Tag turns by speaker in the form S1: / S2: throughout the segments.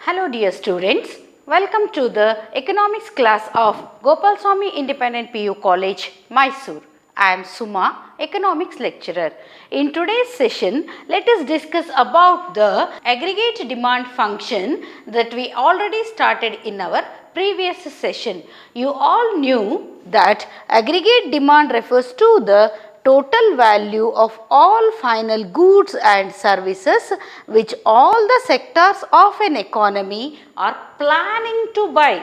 S1: Hello dear students, welcome to the economics class of Gopalswamy Independent PU College, Mysuru. I am Suma, economics lecturer. In today's session, let us discuss about the aggregate demand function that we already started in our previous session. You all knew that aggregate demand refers to the total value of all final goods and services which all the sectors of an economy are planning to buy.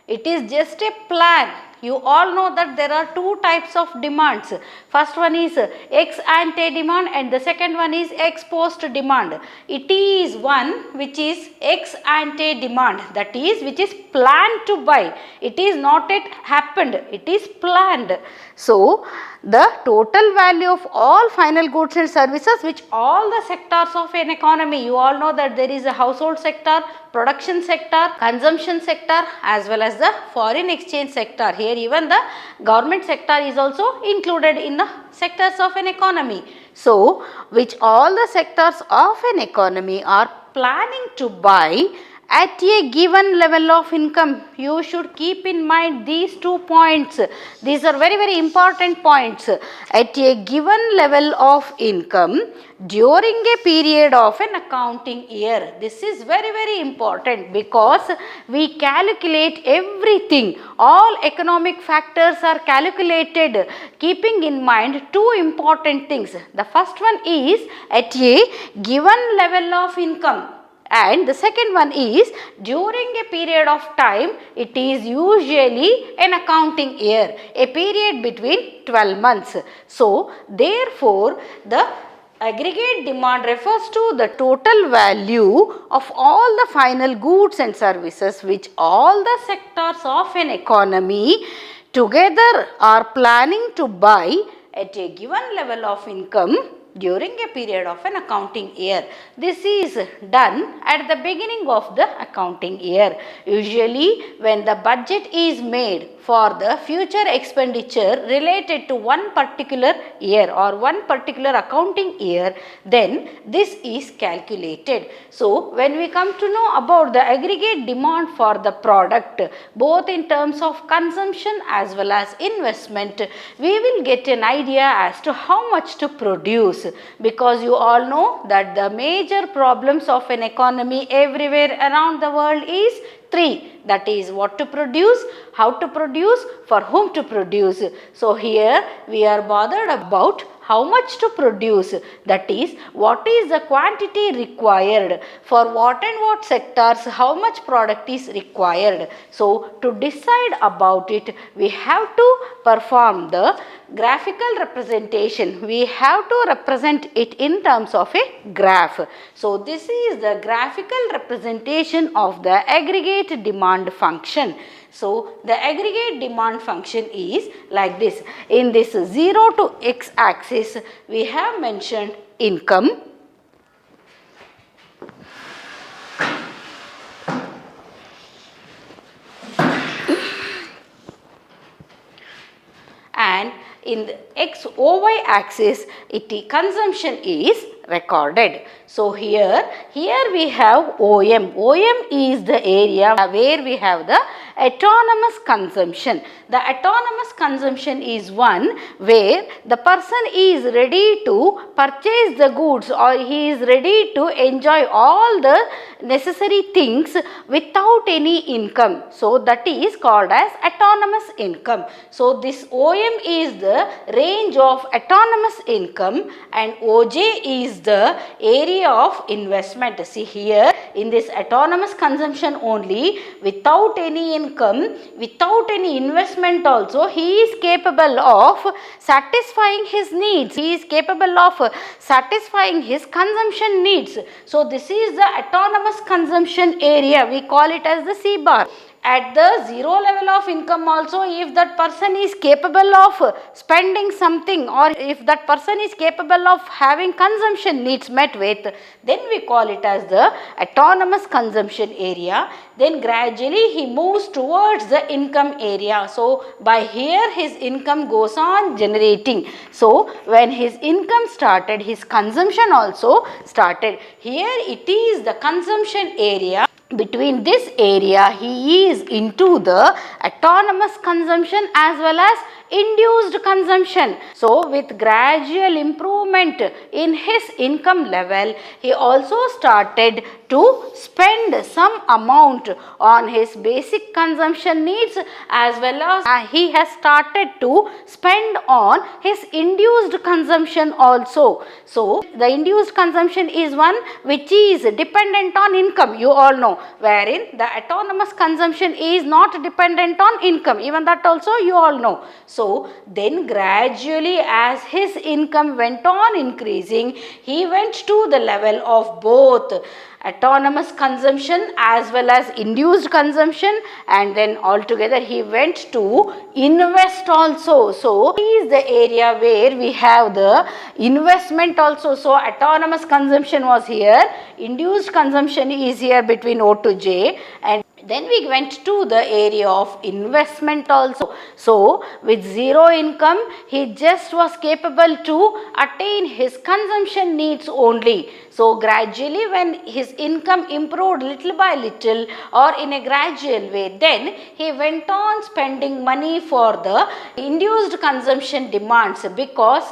S1: It is just a plan. You all know that there are two types of demands. First one is ex ante demand and the second one is ex post demand. It is one which is ex ante demand, that is which is planned to buy. It is not yet happened, it is planned. So, the total value of all final goods and services which all the sectors of an economy, you all know that there is a household sector, production sector, consumption sector as well as the foreign exchange sector. Here even the government sector is also included in the sectors of an economy. So, which all the sectors of an economy are planning to buy at a given level of income. You should keep in mind these 2 points. These are very important points. At a given level of income during a period of an accounting year. This is very important because we calculate everything. All economic factors are calculated keeping in mind two important things. The first one is at a given level of income. And the second one is during a period of time, it is usually an accounting year, a period between 12 months. So, therefore, the aggregate demand refers to the total value of all the final goods and services which all the sectors of an economy together are planning to buy at a given level of income during a period of an accounting year. This is done at the beginning of the accounting year. Usually when the budget is made for the future expenditure related to one particular year or one particular accounting year, then this is calculated. So, when we come to know about the aggregate demand for the product, both in terms of consumption as well as investment, we will get an idea as to how much to produce, because you all know that the major problems of an economy everywhere around the world is three. That is what to produce, how to produce, for whom to produce. So, here we are bothered about how much to produce, that is what is the quantity required for what and what sectors, how much product is required. So, to decide about it, we have to perform the graphical representation. We have to represent it in terms of a graph. So, this is the graphical representation of the aggregate demand function. So, the aggregate demand function is like this. In this 0 to x axis, we have mentioned income. And in the XOY axis, consumption is recorded. So, here we have OM. OM is the area where we have the autonomous consumption. The autonomous consumption is one where the person is ready to purchase the goods or he is ready to enjoy all the necessary things without any income. So, that is called as autonomous income. So, this OM is the range of autonomous income and OJ is the area of investment. See here in this autonomous consumption only, without any income, without any investment also, he is capable of satisfying his needs. He is capable of satisfying his consumption needs. So, this is the autonomous consumption area. We call it as the C bar. At the 0 level of income also, if that person is capable of spending something or if that person is capable of having consumption needs met with, then we call it as the autonomous consumption area. Then gradually he moves towards the income area. So, by here his income goes on generating. So, when his income started, his consumption also started. Here it is the consumption area. between this area he is into the autonomous consumption as well as induced consumption. So with gradual improvement in his income level, he also started to spend some amount on his basic consumption needs, as well as he has started to spend on his induced consumption also. So the induced consumption is one which is dependent on income, you all know, wherein the autonomous consumption is not dependent on income, even that also you all know. So then gradually as his income went on increasing, he went to the level of both autonomous consumption as well as induced consumption, and then altogether he went to invest also. So is the area where we have the investment also. So autonomous consumption was here, induced consumption is here between O to J, and then we went to the area of investment also. So with zero income, he just was capable to attain his consumption needs only. So gradually when his income improved little by little or in a gradual way, then he went on spending money for the induced consumption demands, because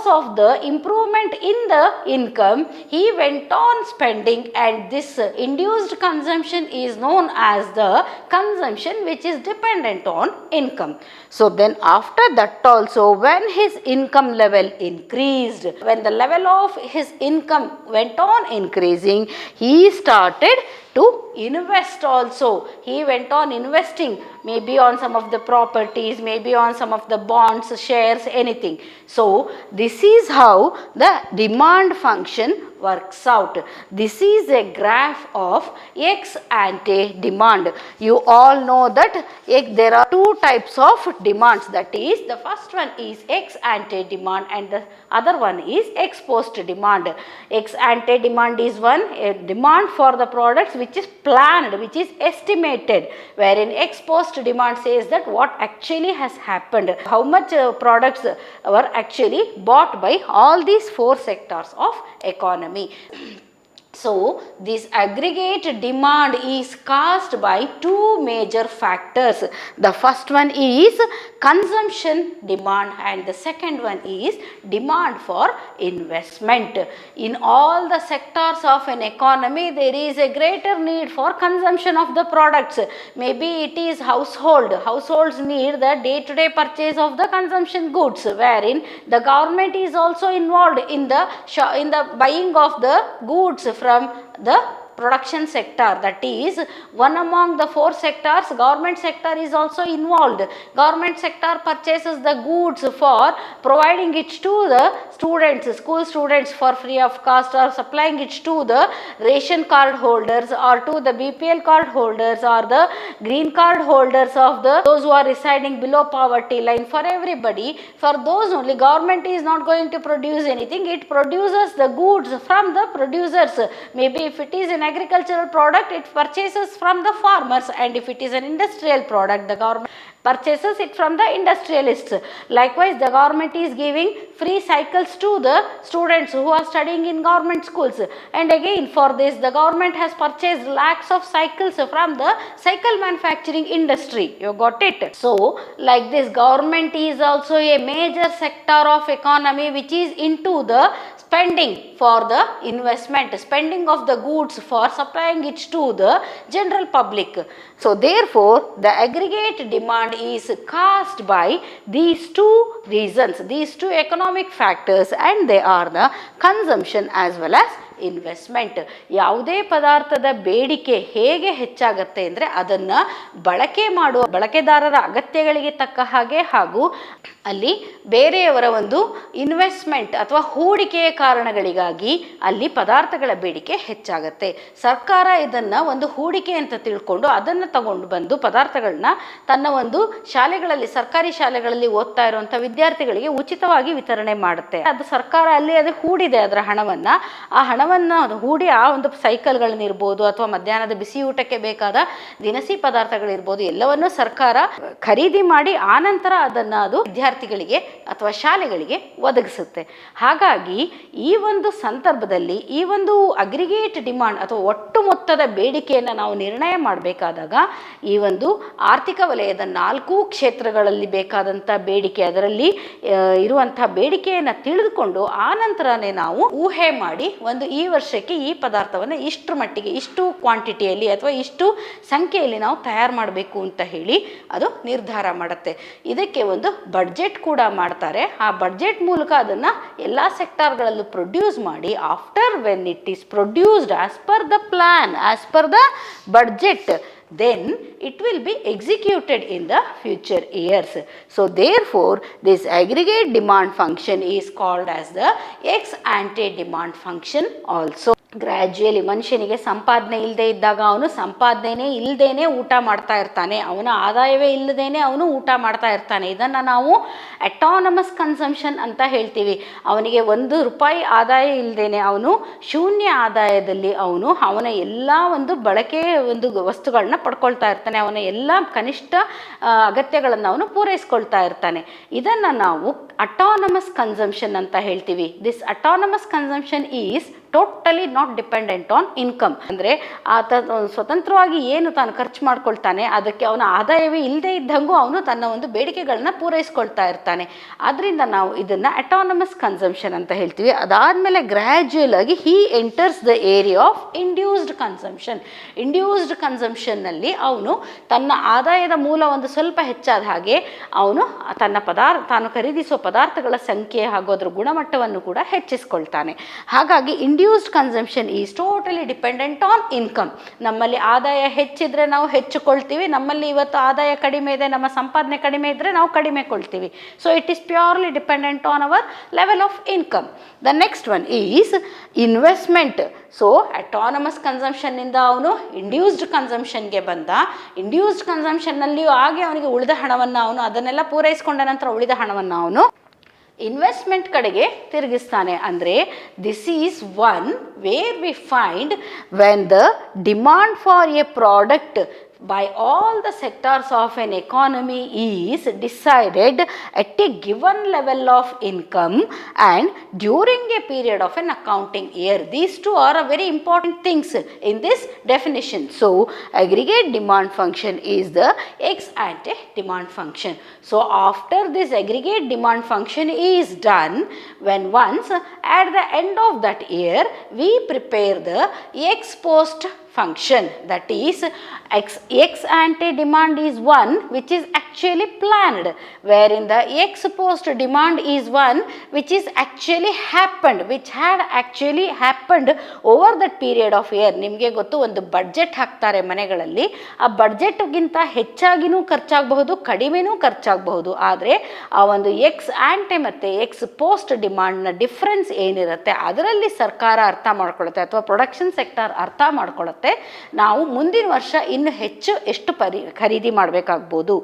S1: of the improvement in the income, he went on spending, and this induced consumption is known as the consumption which is dependent on income. So then after that also, when his income level increased, when the level of his income went on increasing, he started to invest also. He went on investing, maybe on some of the properties, maybe on some of the bonds, shares, anything. So this is how the demand function works out. This is a graph of ex ante demand. You all know that there are two types of demands, that is, the first one is ex ante demand and the other one is ex post demand. Ex ante demand is a demand for the products which is planned, which is estimated, wherein ex post demand says that what actually has happened, how much products were actually bought by all these four sectors of economy. So this aggregate demand is caused by two major factors. The first one is consumption demand and the second one is demand for investment. In all the sectors of an economy, there is a greater need for consumption of the products. Maybe it is households need the day-to-day purchase of the consumption goods, wherein the government is also involved in the buying of the goods from the production sector. That is one among the four sectors. Government sector is also involved. Government sector purchases the goods for providing it to the students, school students for free of cost, or supplying it to the ration card holders or to the BPL card holders or the green card holders of those who are residing below poverty line. For everybody, for those only, government is not going to produce anything. It produces the goods from the producers. Maybe if it is an agricultural product, it purchases from the farmers, and if it is an industrial product, the government purchases it from the industrialists. Likewise, the government is giving free cycles to the students who are studying in government schools, and again for this the government has purchased lakhs of cycles from the cycle manufacturing industry. You got it? So like this, government is also a major sector of economy which is into the spending for the investment, spending of the goods for supplying it to the general public. So therefore, the aggregate demand is caused by these two reasons, these two economic factors, and they are the consumption as well as investment. ಯಾವುದೇ ಪದಾರ್ಥದ ಬೇಡಿಕೆ ಹೇಗೆ ಹೆಚ್ಚಾಗತ್ತೆ ಅಂದರೆ ಅದನ್ನು ಬಳಕೆ ಮಾಡುವ ಬಳಕೆದಾರರ ಅಗತ್ಯಗಳಿಗೆ ತಕ್ಕ ಹಾಗೆ ಹಾಗೂ ಅಲ್ಲಿ ಬೇರೆಯವರ ಒಂದು ಇನ್ವೆಸ್ಟ್ಮೆಂಟ್ ಅಥವಾ ಹೂಡಿಕೆಯ ಕಾರಣಗಳಿಗಾಗಿ ಅಲ್ಲಿ ಪದಾರ್ಥಗಳ ಬೇಡಿಕೆ ಹೆಚ್ಚಾಗತ್ತೆ. ಸರ್ಕಾರ ಇದನ್ನು ಒಂದು ಹೂಡಿಕೆ ಅಂತ ತಿಳ್ಕೊಂಡು ಅದನ್ನು ತಗೊಂಡು ಬಂದು ಪದಾರ್ಥಗಳನ್ನ ತನ್ನ ಒಂದು ಶಾಲೆಗಳಲ್ಲಿ, ಸರ್ಕಾರಿ ಶಾಲೆಗಳಲ್ಲಿ ಓದ್ತಾ ಇರುವಂಥ ವಿದ್ಯಾರ್ಥಿಗಳಿಗೆ ಉಚಿತವಾಗಿ ವಿತರಣೆ ಮಾಡುತ್ತೆ. ಅದು ಸರ್ಕಾರ ಅಲ್ಲಿ ಅದು ಹೂಡಿದೆ ಅದರ ಹಣವನ್ನು, ಆ ಹಣವನ್ನು ಹೂಡಿ ಆ ಒಂದು ಸೈಕಲ್ಗಳನ್ನಿರ್ಬೋದು ಅಥವಾ ಮಧ್ಯಾಹ್ನದ ಬಿಸಿ ಊಟಕ್ಕೆ ಬೇಕಾದ ದಿನಸಿ ಪದಾರ್ಥಗಳಿರ್ಬೋದು ಎಲ್ಲವನ್ನೂ ಸರ್ಕಾರ ಖರೀದಿ ಮಾಡಿ ಆನಂತರ ಅದನ್ನು ಅದು ವಿದ್ಯಾರ್ಥಿ ವಿದ್ಯಾರ್ಥಿಗಳಿಗೆ ಅಥವಾ ಶಾಲೆಗಳಿಗೆ ಒದಗಿಸುತ್ತೆ. ಹಾಗಾಗಿ ಈ ಒಂದು ಸಂದರ್ಭದಲ್ಲಿ ಈ ಒಂದು ಅಗ್ರಿಗೇಟ್ ಡಿಮಾಂಡ್ ಅಥವಾ ಒಟ್ಟು ಮೊತ್ತದ ಬೇಡಿಕೆಯನ್ನು ನಾವು ನಿರ್ಣಯ ಮಾಡಬೇಕಾದಾಗ ಈ ಒಂದು ಆರ್ಥಿಕ ವಲಯದ 4 ಕ್ಷೇತ್ರಗಳಲ್ಲಿ ಬೇಕಾದಂಥ ಬೇಡಿಕೆ, ಅದರಲ್ಲಿ ಇರುವಂಥ ಬೇಡಿಕೆಯನ್ನು ತಿಳಿದುಕೊಂಡು ಆ ನಂತರನೇ ನಾವು ಊಹೆ ಮಾಡಿ ಈ ವರ್ಷಕ್ಕೆ ಈ ಪದಾರ್ಥವನ್ನು ಇಷ್ಟರ ಮಟ್ಟಿಗೆ, ಇಷ್ಟು ಕ್ವಾಂಟಿಟಿಯಲ್ಲಿ ಅಥವಾ ಇಷ್ಟು ಸಂಖ್ಯೆಯಲ್ಲಿ ನಾವು ತಯಾರು ಮಾಡಬೇಕು ಅಂತ ಹೇಳಿ ಅದು ನಿರ್ಧಾರ ಮಾಡುತ್ತೆ. ಇದಕ್ಕೆ ಒಂದು ಬಡ್ಜೆಟ್ ಕೂಡ ಮಾಡ್ತಾರೆ. ಆ ಬಡ್ಜೆಟ್ ಮೂಲಕ ಅದನ್ನು ಎಲ್ಲ ಸೆಕ್ಟಾರ್ಗಳಲ್ಲೂ ಪ್ರೊಡ್ಯೂಸ್ ಮಾಡಿ after when it is produced as per the plan, as per the budget, then it will be executed in the future years. So therefore this aggregate demand function is called as the ex ante demand function also. Gradually ಮನುಷ್ಯನಿಗೆ ಸಂಪಾದನೆ ಇಲ್ಲದೆ ಇದ್ದಾಗ ಅವನು ಸಂಪಾದನೆ ಇಲ್ಲದೇನೆ ಊಟ ಮಾಡ್ತಾ ಇರ್ತಾನೆ, ಅವನ ಆದಾಯವೇ ಇಲ್ಲದೇನೆ ಅವನು ಊಟ ಮಾಡ್ತಾ ಇರ್ತಾನೆ. ಇದನ್ನು ನಾವು ಅಟಾನಮಸ್ ಕನ್ಸಂಪ್ಷನ್ ಅಂತ ಹೇಳ್ತೀವಿ. ಅವನಿಗೆ ₹1 ಆದಾಯ ಇಲ್ಲದೇನೆ ಅವನು ಶೂನ್ಯ ಆದಾಯದಲ್ಲಿ ಅವನ ಎಲ್ಲ ಬಳಕೆಯ ವಸ್ತುಗಳನ್ನ ಪಡ್ಕೊಳ್ತಾ ಇರ್ತಾನೆ, ಅವನ ಎಲ್ಲ ಕನಿಷ್ಠ ಅಗತ್ಯಗಳನ್ನು ಅವನು ಪೂರೈಸ್ಕೊಳ್ತಾ ಇರ್ತಾನೆ. ಇದನ್ನು ನಾವು ಅಟಾನಮಸ್ ಕನ್ಸಂಪ್ಷನ್ ಅಂತ ಹೇಳ್ತೀವಿ. This autonomous consumption is totally not dependent on income. ಅಂದರೆ ಆತ ಸ್ವತಂತ್ರವಾಗಿ ಏನು ತಾನು ಖರ್ಚು ಮಾಡ್ಕೊಳ್ತಾನೆ ಅದಕ್ಕೆ ಅವನ ಆದಾಯವೇ ಇಲ್ಲದೆ ಇದ್ದಂಗೂ ಅವನು ತನ್ನ ಬೇಡಿಕೆಗಳನ್ನ ಪೂರೈಸ್ಕೊಳ್ತಾ ಇರ್ತಾನೆ. ಆದ್ದರಿಂದ ನಾವು ಇದನ್ನು ಅಟಾನಮಸ್ ಕನ್ಸಂಪ್ಷನ್ ಅಂತ ಹೇಳ್ತೀವಿ. ಅದಾದಮೇಲೆ ಗ್ರ್ಯಾಜುಯಲ್ ಆಗಿ he enters the area of induced consumption. Induced ಕನ್ಸಂಪ್ಷನ್ನಲ್ಲಿ ಅವನು ತನ್ನ ಆದಾಯದ ಮೂಲ ಸ್ವಲ್ಪ ಹೆಚ್ಚಾದ ಹಾಗೆ ಅವನು ತಾನು ಖರೀದಿಸುವ ಪದಾರ್ಥಗಳ ಸಂಖ್ಯೆ ಹಾಗೂ ಅದರ ಗುಣಮಟ್ಟವನ್ನು ಕೂಡ ಹೆಚ್ಚಿಸ್ಕೊಳ್ತಾನೆ. ಹಾಗಾಗಿ induced consumption is totally dependent on income. ನಮ್ಮಲ್ಲಿ ಆದಾಯ ಹೆಚ್ಚಿದ್ರೆ ನಾವು ಹೆಚ್ಚುಕೊಳ್ತೀವಿ, ನಮ್ಮಲ್ಲಿ ಇವತ್ತು ಆದಾಯ ಕಡಿಮೆ ಇದೆ, ನಮ್ಮ ಸಂಪಾದನೆ ಕಡಿಮೆ ಇದ್ದರೆ ನಾವು ಕಡಿಮೆ ಕೊಳ್ತೀವಿ. So it is purely dependent on our level of income. The next one is investment. So autonomous ಕನ್ಸಂಪ್ಷನ್ನಿಂದ ಅವನು ಇಂಡ್ಯೂಸ್ಡ್ ಕನ್ಸಂಪ್ಷನ್ಗೆ ಬಂದ. ಇಂಡ್ಯೂಸ್ಡ್ ಕನ್ಸಂಪ್ಷನ್ನಲ್ಲಿಯೂ ಹಾಗೆ ಅವನಿಗೆ ಉಳಿದ ಹಣವನ್ನು ಅದನ್ನೆಲ್ಲ ಪೂರೈಸಿಕೊಂಡ ನಂತರ ಉಳಿದ ಹಣವನ್ನು ಅವನು ಇನ್ವೆಸ್ಟ್ಮೆಂಟ್ ಕಡೆಗೆ ತಿರುಗಿಸ್ತಾನೆ. ಅಂದರೆ this is one where we find when the demand for A product by all the sectors of an economy is decided at a given level of income and during a period of an accounting year. These two are a very important things in this definition. So aggregate demand function is the ex ante demand function. So after this aggregate demand function is done, when once at the end of that year we prepare the ex post function, that is ex ante demand is one which is actually planned, wherein the ex post demand is one which is actually happened, which had actually happened over that period of year. ನಿಮಗೆ ಗೊತ್ತು, ಒಂದು budget ಹಾಕ್ತಾರೆ ಮನೆಗಳಲ್ಲಿ. ಆ ಬಡ್ಜೆಟ್ಗಿಂತ ಹೆಚ್ಚಾಗಿನೂ ಖರ್ಚಾಗಬಹುದು, ಕಡಿಮೆನೂ ಖರ್ಚಾಗಬಹುದು. ಆದರೆ ಆ ಎಕ್ಸ್ ಆಂಟೆ ಮತ್ತು ಎಕ್ಸ್ ಪೋಸ್ಟ್ ಡಿಮಾಂಡ್ನ ಡಿಫ್ರೆನ್ಸ್ ಏನಿರುತ್ತೆ ಅದರಲ್ಲಿ ಸರ್ಕಾರ ಅರ್ಥ ಮಾಡ್ಕೊಳ್ಳುತ್ತೆ ಅಥವಾ ಪ್ರೊಡಕ್ಷನ್ ಸೆಕ್ಟರ್ ಅರ್ಥ ಮಾಡ್ಕೊಳ್ಳುತ್ತೆ. ನಾವು ಮುಂದಿನ ವರ್ಷ ಇನ್ನು ಹೆಚ್ಚು ಎಷ್ಟು ಖರೀದಿ ಮಾಡಬೇಕಾಗ್ಬೋದು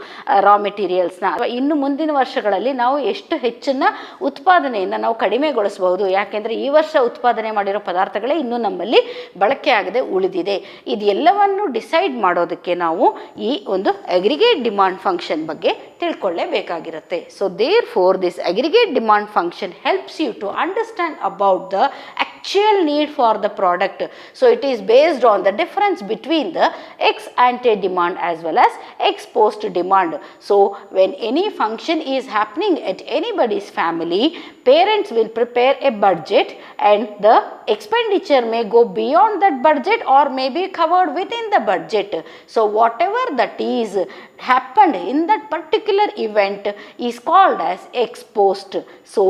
S1: ರಾ ಮೆಟೀರಿಯಲ್ಸ್ನ, ಅಥವಾ ಇನ್ನು ಮುಂದಿನ ವರ್ಷಗಳಲ್ಲಿ ನಾವು ಎಷ್ಟು ಹೆಚ್ಚನ್ನ ಉತ್ಪಾದನೆಯನ್ನು ನಾವು ಕಡಿಮೆಗೊಳಿಸಬಹುದು. ಯಾಕೆಂದರೆ ಈ ವರ್ಷ ಉತ್ಪಾದನೆ ಮಾಡಿರೋ ಪದಾರ್ಥಗಳೇ ಇನ್ನೂ ನಮ್ಮಲ್ಲಿ ಬಳಕೆ ಆಗದೆ ಉಳಿದಿದೆ. ಇದೆಲ್ಲವನ್ನು ಡಿಸೈಡ್ ಮಾಡೋದಕ್ಕೆ ನಾವು ಈ ಅಗ್ರಿಗೇಟ್ ಡಿಮಾಂಡ್ ಫಂಕ್ಷನ್ ಬಗ್ಗೆ ತಿಳ್ಕೊಳ್ಳೇಬೇಕಾಗಿರುತ್ತೆ. So therefore this aggregate demand function helps you to understand about the actual need for the product. So it is based on the difference between the ex ante demand as well as ex post demand. So when any function is happening at anybody's family, parents will prepare a budget and the expenditure may go beyond that budget or may be covered within the budget. So whatever that is happened in that particular event is called as ex post. So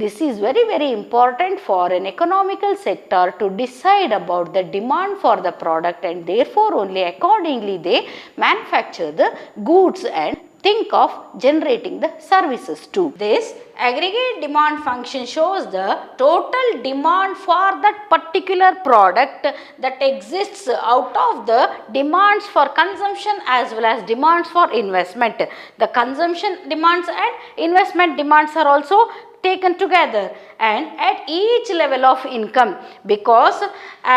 S1: this is very, very important for an economical sector to decide about the demand for the product, and therefore only accordingly they manufacture the goods and think of generating the services too. This aggregate demand function shows the total demand for that particular product that exists out of the demands for consumption as well as demands for investment. The consumption demands and investment demands are also taken together, and at each level of income, because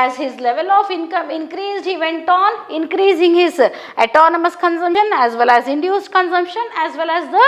S1: as his level of income increased, he went on increasing his autonomous consumption as well as induced consumption as well as the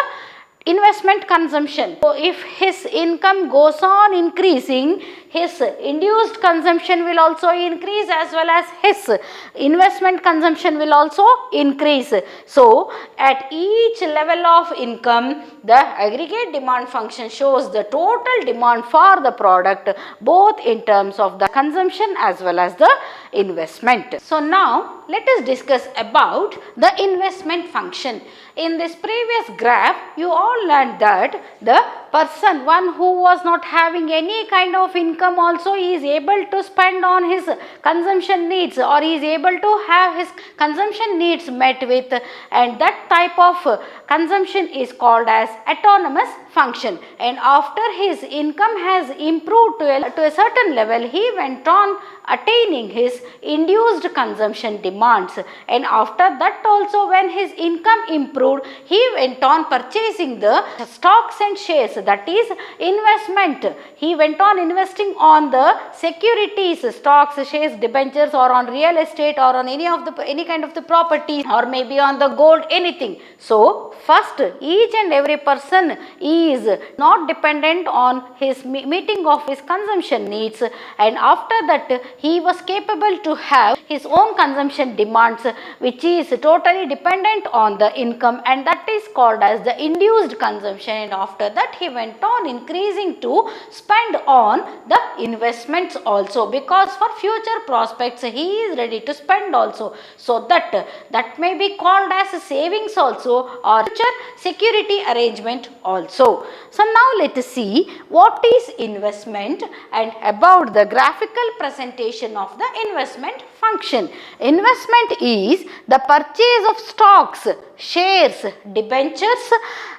S1: investment consumption. So if his income goes on increasing, his induced consumption will also increase as well as his investment consumption will also increase. So at each level of income, the aggregate demand function shows the total demand for the product both in terms of the consumption as well as the investment. So now let us discuss about the investment function. In this previous graph, you all learned that the person, one who was not having any kind of income also is able to spend on his consumption needs, or is able to have his consumption needs met with, and that type of consumption is called as autonomous function. And after his income has improved to a certain level, he went on attaining his induced consumption demands, and after that also when his income improved, he went on purchasing the stocks and shares, that is investment. He went on investing on the securities, stocks, shares, debentures, or on real estate, or on any kind of the property, or maybe on the gold, anything. So first, each and every person is not dependent on his meeting of his consumption needs, and after that he was capable to have his own consumption demands, which is totally dependent on the income, and that is called as the induced consumption. And after that he went on increasing to spend on the investments also, because for future prospects he is ready to spend also. So that may be called as savings also, or future security arrangement also. So now let us see what is investment and about the graphical presentation of the investment function. Investment is the purchase of stocks, shares, debentures,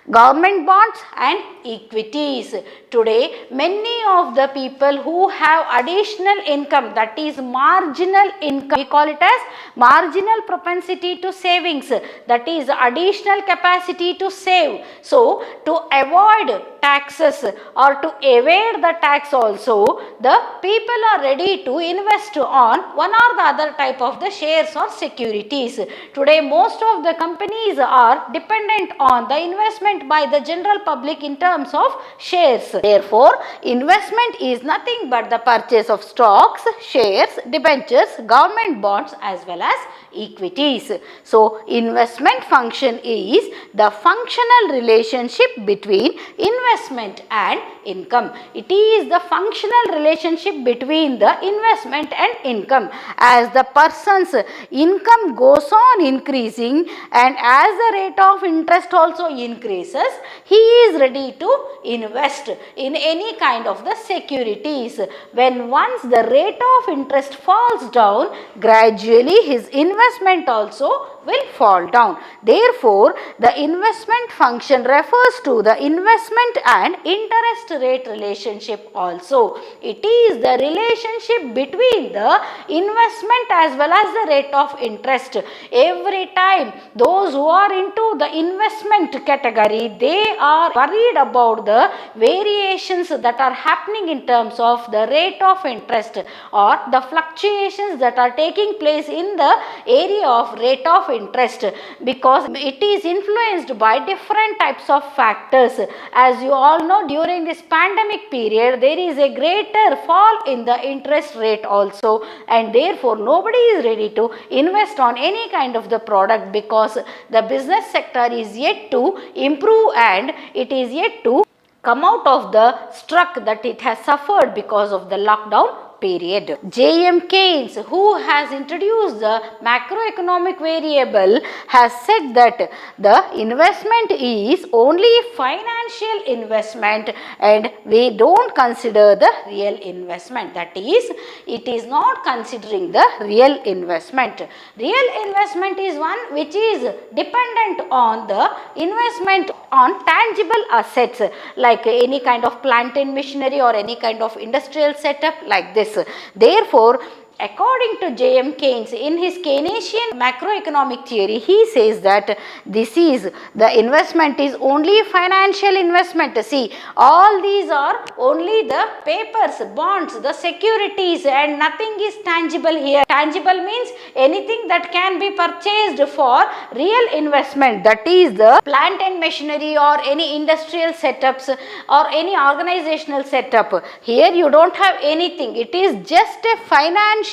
S1: government bonds and equities. Today many of the people who have additional income, that is marginal income, we call it as marginal propensity to savings, that is additional capacity to save. So to avoid taxes or to evade the tax also, the people are ready to invest on one or the other type of the shares or securities. Today most of the companies are dependent on the investment by the general public in terms of shares. Therefore, investment is nothing but the purchase of stocks, shares, debentures, government bonds as well as equities. So, investment function is the functional relationship between investment and income. It is the functional relationship between the investment and income. As the person's income goes on increasing and as the rate of interest also increases, he is ready to invest in any kind of the securities. When once the rate of interest falls down, gradually his investment also will fall down. Therefore, the investment function refers to the investment and interest rate relationship also. It is the relationship between the investment as well as the rate of interest. Every time those who are into the investment category, they are worried about the variations that are happening in terms of the rate of interest or the fluctuations that are taking place in the area of rate of interest, because it is influenced by different types of factors. As you all know, during this pandemic period there is a greater fall in the interest rate also, and therefore nobody is ready to invest on any kind of the product, because the business sector is yet to improve and it is yet to come out of the struck that it has suffered because of the lockdown period. J.M. Keynes, who has introduced the macroeconomic variable, has said that the investment is only financial investment and we don't consider the real investment. That is, it is not considering the real investment. Real investment is one which is dependent on the investment on tangible assets, like any kind of plant and machinery or any kind of industrial setup like this. Therefore, According to J.M. Keynes, in his Keynesian macroeconomic theory, he says that the investment is only financial investment. See, all these are only the papers, bonds, the securities, and nothing is tangible here. Tangible means anything that can be purchased for real investment, that is the plant and machinery or any industrial setups or any organizational setup. Here you don't have anything. It is just a financial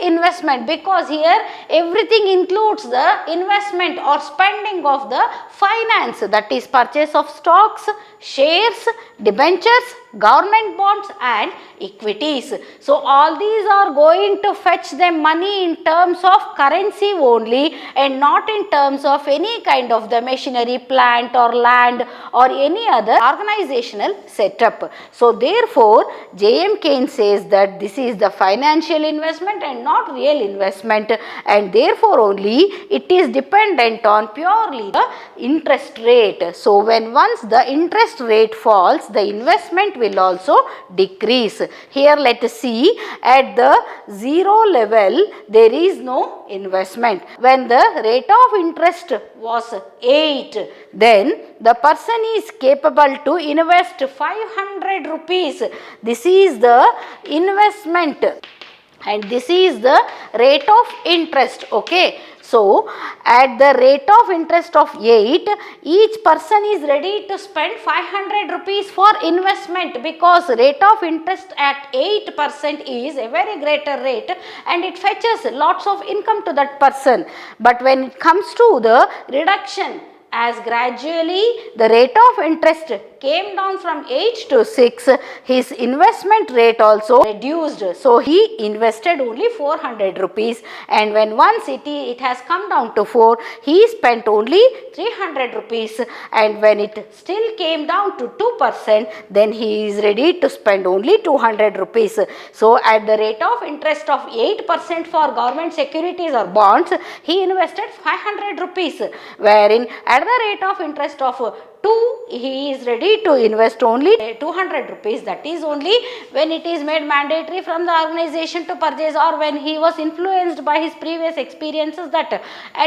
S1: investment, because here everything includes the investment or spending of the finance, that is purchase of stocks, shares, debentures, government bonds and equities. So all these are going to fetch them money in terms of currency only, and not in terms of any kind of the machinery, plant or land or any other organizational setup. So therefore J.M. Keynes says that this is the financial investment and not real investment, and therefore only it is dependent on purely the interest rate. So when once the interest rate falls, the investment will also decrease. Here let us see, at the zero level there is no investment. When the rate of interest was 8, then the person is capable to invest 500 rupees. This is the investment and this is the rate of interest. Okay. So, at the rate of interest of 8, each person is ready to spend 500 rupees for investment, because rate of interest at 8% is a very greater rate and it fetches lots of income to that person. But when it comes to the reduction, as gradually the rate of interest came down from 8 to 6, his investment rate also reduced. So he invested only 400 rupees, and when once it has come down to 4, he spent only 300 rupees, and when it still came down to 2%, then he is ready to spend only 200 rupees. So at the rate of interest of 8% for government securities or bonds, he invested 500 rupees, wherein at the rate of interest of 2, he is ready to invest only 200 rupees. That is only when it is made mandatory from the organization to purchase, or when he was influenced by his previous experiences that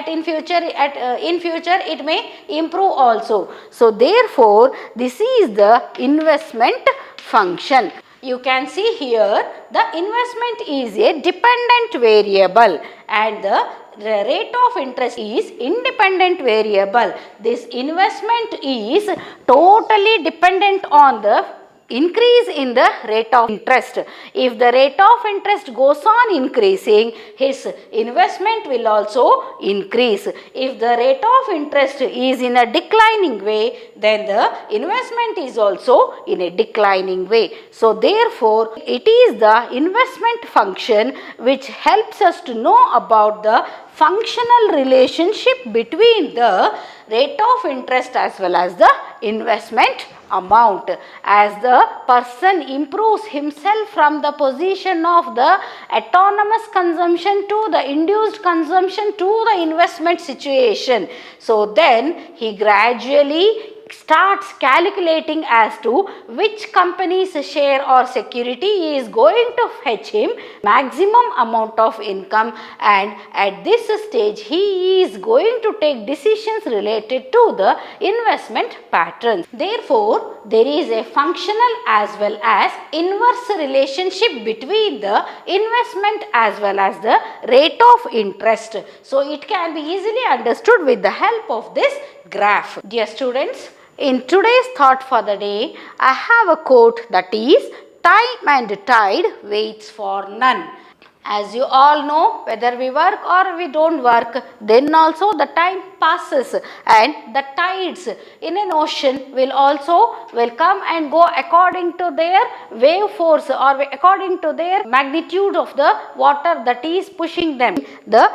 S1: in future it may improve also. So therefore this is the investment function. You can see here the investment is a dependent variable and the rate of interest is independent variable. This investment is totally dependent on the increase in the rate of interest. If the rate of interest goes on increasing, his investment will also increase. If the rate of interest is in a declining way, then the investment is also in a declining way. So therefore, it is the investment function which helps us to know about the functional relationship between the rate of interest as well as the investment amount. As the person improves himself from the position of the autonomous consumption to the induced consumption to the investment situation, so then he gradually starts calculating as to which company's share or security is going to fetch him maximum amount of income, and at this stage he is going to take decisions related to the investment patterns. Therefore, there is a functional as well as inverse relationship between the investment as well as the rate of interest. So it can be easily understood with the help of this graph. Dear students, in today's thought for the day, I have a quote that is, "Time and tide waits for none." As you all know, whether we work or we don't work, then also the time passes and the tides in an ocean will come and go according to their wave force or according to their magnitude of the water that is pushing them. The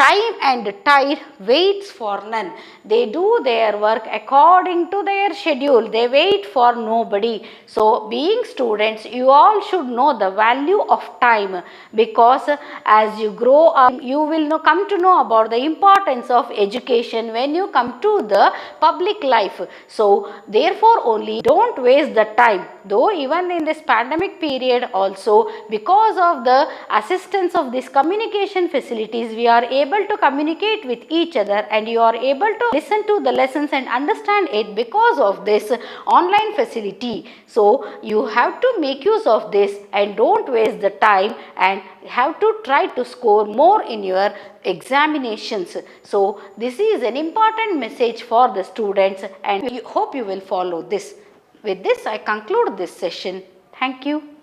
S1: time and tide waits for none. They do their work according to their schedule. They wait for nobody. So being students, you all should know the value of time, because as you grow up, you will come to know about the importance of education when you come to the public life. So therefore only don't waste the time. Though even in this pandemic period also, because of the assistance of these communication facilities, we are able to communicate with each other, and you are able to listen to the lessons and understand it because of this online facility. So you have to make use of this and don't waste the time, and have to try to score more in your examinations. So this is an important message for the students, and I hope you will follow this. With this, I conclude this session. Thank you.